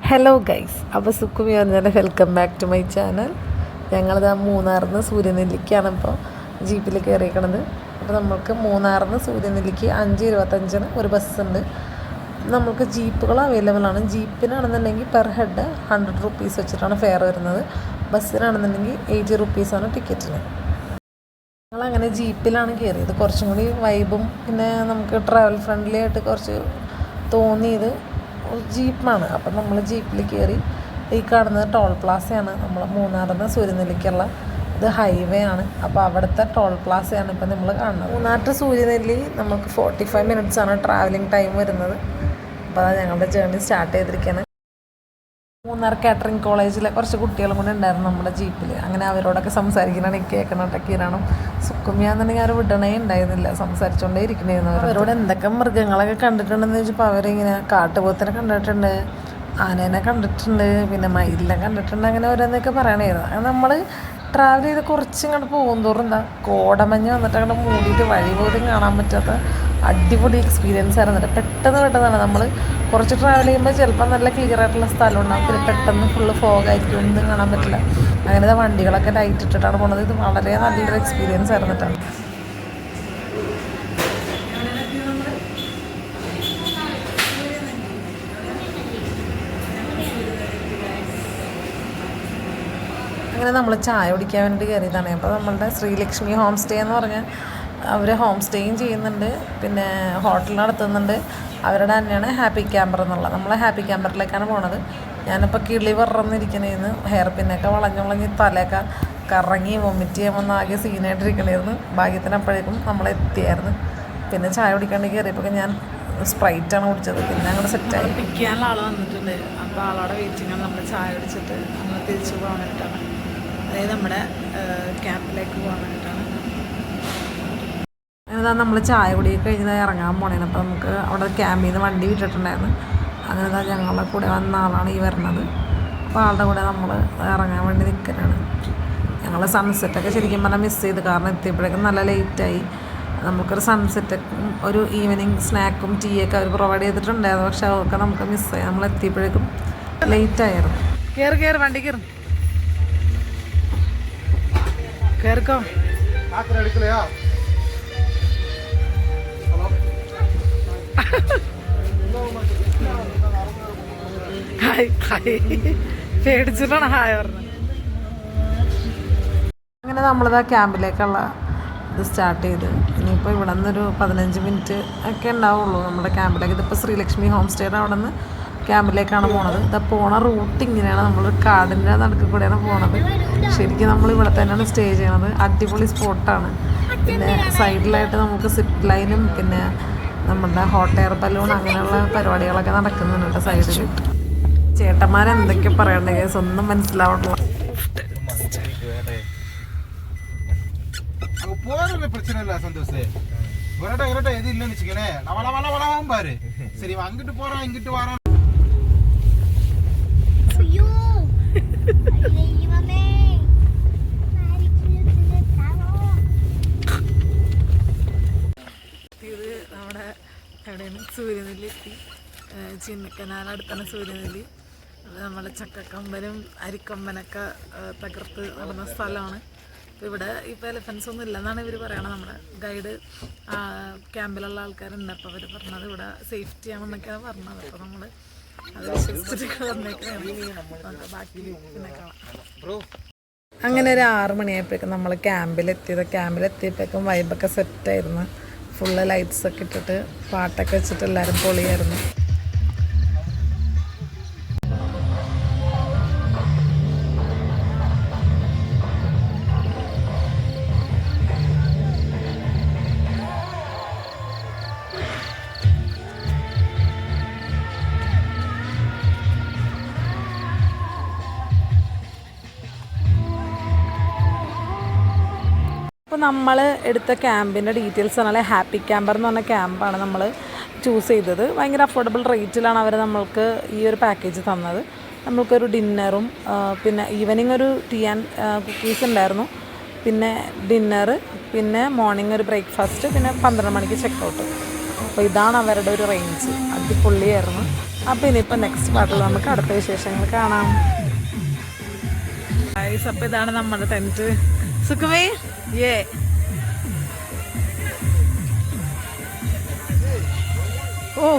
Hello guys, അപ്പോൾ സുക്കുമി പറഞ്ഞാൽ welcome back to my channel. ഞങ്ങളിത് മൂന്നാറിൽ നിന്ന് സൂര്യനെല്ലിക്കാണ് ഇപ്പോൾ ജീപ്പിൽ കയറിയിരിക്കണത്. അപ്പോൾ നമ്മൾക്ക് മൂന്നാറിൽ നിന്ന് സൂര്യനെല്ലിക്ക് 5:25 ഒരു ബസ്സുണ്ട്. നമുക്ക് ജീപ്പുകൾ അവൈലബിൾ ആണ്. ജീപ്പിനാണെന്നുണ്ടെങ്കിൽ പെർ ഹെഡ് 100 റുപ്പീസ് വെച്ചിട്ടാണ് ഫെയർ വരുന്നത്. ബസ്സിനാണെന്നുണ്ടെങ്കിൽ 80 റുപ്പീസാണ് ടിക്കറ്റിന്. ഞങ്ങളങ്ങനെ ജീപ്പിലാണ് കയറിയത്. കുറച്ചും കൂടി വൈബും പിന്നെ നമുക്ക് ട്രാവൽ ഫ്രണ്ട്ലി ആയിട്ട് കുറച്ച് തോന്നിയത് ജീപ്പാണ്. അപ്പം നമ്മൾ ജീപ്പിൽ കയറി. ഈ കാണുന്നത് ടോൾ പ്ലാസയാണ്. നമ്മൾ മൂന്നാറിൽ നിന്ന് സൂര്യനെല്ലിക്കുള്ള ഇത് ഹൈവേ ആണ്. അപ്പോൾ അവിടുത്തെ ടോൾ പ്ലാസയാണ് ഇപ്പം നമ്മൾ കാണുന്നത്. മൂന്നാറിൽ സൂര്യനെല്ലി നമുക്ക് 45 മിനിറ്റ്സാണ് ട്രാവലിംഗ് ടൈം വരുന്നത്. അപ്പോൾ അത് ഞങ്ങളുടെ ജേർണി സ്റ്റാർട്ട് ചെയ്തിരിക്കുകയാണ്. മൂന്നാർ കാറ്ററിംഗ് കോളേജിലെ കുറച്ച് കുട്ടികളും കൂടെ ഉണ്ടായിരുന്നു നമ്മുടെ ജീപ്പിൽ. അങ്ങനെ അവരോടൊക്കെ സംസാരിക്കണതാണ് ഈ കേൾക്കണോട്ടൊക്കെ ഇരണം. സുക്കുമിയാന്നുണ്ടെങ്കിൽ അവർ വിടണേ ഉണ്ടായിരുന്നില്ല, സംസാരിച്ചുകൊണ്ടേ ഇരിക്കണേന്ന്. അവരോട് എന്തൊക്കെ മൃഗങ്ങളൊക്കെ കണ്ടിട്ടുണ്ടെന്ന് ചോദിച്ചപ്പോൾ അവരിങ്ങനെ കാട്ടുപോത്തിനെ കണ്ടിട്ടുണ്ട്, ആനേനെ കണ്ടിട്ടുണ്ട്, പിന്നെ മയിലിനെ കണ്ടിട്ടുണ്ട്, അങ്ങനെ ഓരോന്നൊക്കെ പറയണമായിരുന്നു. അങ്ങനെ നമ്മൾ ട്രാവൽ ചെയ്ത് കുറച്ചിങ്ങോട്ട് പോകും തോറും എന്താ കോടമഞ്ഞ് വന്നിട്ട് അങ്ങോട്ട് മൂടിയിട്ട് വഴി പോലും കാണാൻ പറ്റാത്ത അടിപൊളി എക്സ്പീരിയൻസ് ആയിരുന്നു. പെട്ടെന്ന് നമ്മൾ കുറച്ച് ട്രാവൽ ചെയ്യുമ്പോൾ ചിലപ്പോൾ നല്ല ക്ലിയർ ആയിട്ടുള്ള സ്ഥലം ഉണ്ടാകും, പിന്നെ പെട്ടെന്ന് ഫുള്ള് ഫോഗായിരിക്കും, ഒന്നും കാണാൻ പറ്റില്ല. അങ്ങനത്തെ വണ്ടികളൊക്കെ ലൈറ്റ് ഇട്ടിട്ടാണ് പോകുന്നത്. ഇത് വളരെ നല്ലൊരു എക്സ്പീരിയൻസ് ആയിരുന്നിട്ടാണ്. അങ്ങനെ നമ്മൾ ചായ കുടിക്കാൻ വേണ്ടി കയറിയതാണ്. അപ്പോൾ നമ്മളുടെ ശ്രീലക്ഷ്മി ഹോം സ്റ്റേ എന്ന് പറഞ്ഞാൽ അവർ ഹോം സ്റ്റേയും ചെയ്യുന്നുണ്ട്, പിന്നെ ഹോട്ടൽ നടത്തുന്നുണ്ട്. അവരുടെ തന്നെയാണ് ഹാപ്പി ക്യാമ്പർ എന്നുള്ളത്. നമ്മൾ ഹാപ്പി ക്യാമ്പറിലേക്കാണ് പോണത്. ഞാനിപ്പോൾ കിളി പറന്നിരിക്കണേന്ന് ഹെയർ പിന്നൊക്കെ വളഞ്ഞ് തലയൊക്കെ കറങ്ങി വൊമിറ്റ് ചെയ്യാൻ ആകെ സീനായിട്ടിരിക്കണമായിരുന്നു. ഭാഗ്യത്തിനപ്പോഴേക്കും നമ്മൾ എത്തിയായിരുന്നു. പിന്നെ ചായ കുടിക്കാണ്ട് കയറിയപ്പോൾ ഞാൻ സ്പ്രൈറ്റാണ് കുടിച്ചത്. പിന്നെ അങ്ങോട്ട് സെറ്റായി. പിക്ക് ചെയ്യാനുള്ള ആൾ വന്നിട്ടുണ്ട്. അപ്പോൾ ആളോടെ വെയിറ്റിങ്ങാണ്. നമ്മൾ ചായ കുടിച്ചിട്ട് നമ്മൾ തിരിച്ചു പോകാൻ വേണ്ടിയിട്ടാണ്, അതായത് നമ്മുടെ ക്യാമ്പിലേക്ക് പോകാൻ വേണ്ടിയിട്ടാണ്. അങ്ങനെ നമ്മൾ ചായ കുടിയൊക്കെ കഴിഞ്ഞ് ഇറങ്ങാൻ പോണേന്. അപ്പോൾ നമുക്ക് അവിടെ ക്യാമ്പിൽ നിന്ന് വണ്ടി വിട്ടിട്ടുണ്ടായിരുന്നു. അങ്ങനെ ഞങ്ങളുടെ കൂടെ വന്ന ആളാണ് ഈ വരുന്നത്. അപ്പോൾ ആളുടെ കൂടെ നമ്മൾ ഇറങ്ങാൻ വേണ്ടി നിൽക്കലാണ്. ഞങ്ങൾ സൺസെറ്റൊക്കെ ശരിക്കും പറഞ്ഞാൽ മിസ് ചെയ്ത്, കാരണം എത്തിയപ്പോഴേക്കും നല്ല ലേറ്റായി. നമുക്കൊരു സൺസെറ്റൊക്കെ ഒരു ഈവനിങ് സ്നാക്കും ടീയൊക്കെ അവർ പ്രൊവൈഡ് ചെയ്തിട്ടുണ്ടായിരുന്നു. പക്ഷെ അതൊക്കെ നമുക്ക് മിസ്സായി. നമ്മൾ എത്തിയപ്പോഴേക്കും ലേറ്റായിരുന്നു. കയറി വണ്ടി കയറിക്കോ. പേടിച്ചിട്ടാണ് ഹായ് പറഞ്ഞത്. അങ്ങനെ നമ്മളിതാ ക്യാമ്പിലേക്കുള്ള ഇത് സ്റ്റാർട്ട് ചെയ്ത്. ഇനിയിപ്പോൾ ഇവിടെ നിന്നൊരു 15 മിനിറ്റ് ഒക്കെ ഉണ്ടാവുള്ളൂ നമ്മുടെ ക്യാമ്പിലേക്ക്. ഇതിപ്പോൾ ശ്രീലക്ഷ്മി ഹോം സ്റ്റേയുടെ അവിടെ നിന്ന് ക്യാമ്പിലേക്കാണ് പോണത്. ഇതാ പോണ റൂട്ട് ഇങ്ങനെയാണ്. നമ്മൾ കാടിൻ്റെ നടുക്ക് കൂടെയാണ് പോണത്. ശരിക്കും നമ്മൾ ഇവിടെ തന്നെയാണ് സ്റ്റേ ചെയ്യണത്. അടിപൊളി സ്പോട്ടാണ്. പിന്നെ സൈഡിലായിട്ട് നമുക്ക് സിപ്പ് ലൈനും പിന്നെ നമ്മുടെ ഹോട്ട് എയർ ബലൂൺ അങ്ങനെയുള്ള പരിപാടികളൊക്കെ നടക്കുന്നുണ്ട് കേട്ടോ സൈഡിൽ. ചേട്ടന്മാരെന്തൊക്കെ പറയണ്ടേ കേസ് ഒന്നും മനസ്സിലാവണില്ല. എവിടെയാണ് സൂര്യനെല്ലി എത്തി. ചിന്നക്കനാലടുത്താണ് സൂര്യനെല്ലി. നമ്മളെ ചക്കക്കമ്പനും അരിക്കൊമ്പനൊക്കെ തകർത്ത് നടന്ന സ്ഥലമാണ്. അപ്പോൾ ഇവിടെ ഇപ്പോൾ എലിഫൻസ് ഒന്നും ഇല്ലെന്നാണ് ഇവർ പറയണത്. നമ്മുടെ ഗൈഡ് ക്യാമ്പിലുള്ള ആൾക്കാരുണ്ട്. അപ്പോൾ അവർ പറഞ്ഞത് ഇവിടെ സേഫ്റ്റി ആണെന്നൊക്കെയാണ് പറഞ്ഞത്. അപ്പോൾ നമ്മൾ അത് വിശ്വസിച്ചിട്ട് വന്നേക്കാണ്. ബാക്കി പിന്നെ കാണാം. അങ്ങനെ ഒരു 6 മണിയായപ്പോഴേക്കും നമ്മൾ ക്യാമ്പിലെത്തിയപ്പോഴേക്കും വൈബൊക്കെ സെറ്റായിരുന്നു. ഫുള്ള് ലൈറ്റ്സൊക്കെ ഇട്ടിട്ട് പാട്ടൊക്കെ വെച്ചിട്ട് എല്ലാവരും പൊളിയായിരുന്നു. അപ്പോൾ നമ്മൾ എടുത്ത ക്യാമ്പിൻ്റെ ഡീറ്റെയിൽസ് പറഞ്ഞാൽ ഹാപ്പി ക്യാമ്പർ എന്ന് പറഞ്ഞ ക്യാമ്പാണ് നമ്മൾ ചൂസ് ചെയ്തത്. ഭയങ്കര അഫോർഡബിൾ റേറ്റിലാണ് അവർ നമ്മൾക്ക് ഈ ഒരു പാക്കേജ് തന്നത്. നമ്മൾക്കൊരു ഡിന്നറും പിന്നെ ഈവനിങ് ഒരു ടീ ആൻഡ് കുക്കീസ് ഉണ്ടായിരുന്നു, പിന്നെ ഡിന്നറ്, പിന്നെ മോർണിംഗ് ഒരു ബ്രേക്ക്ഫാസ്റ്റ്, പിന്നെ 12 മണിക്ക് ചെക്കൗട്ട്. അപ്പോൾ ഇതാണ് അവരുടെ ഒരു റേഞ്ച്, അടിപൊളിയായിരുന്നു. അപ്പോൾ ഇനിയിപ്പോൾ നെക്സ്റ്റ് പാർട്ടിൽ നമുക്ക് അടുത്ത വിശേഷങ്ങൾ കാണാം. അപ്പോൾ ഇതാണ് നമ്മുടെ ടെൻറ്റ്. സുഖമേ ഏ ഓ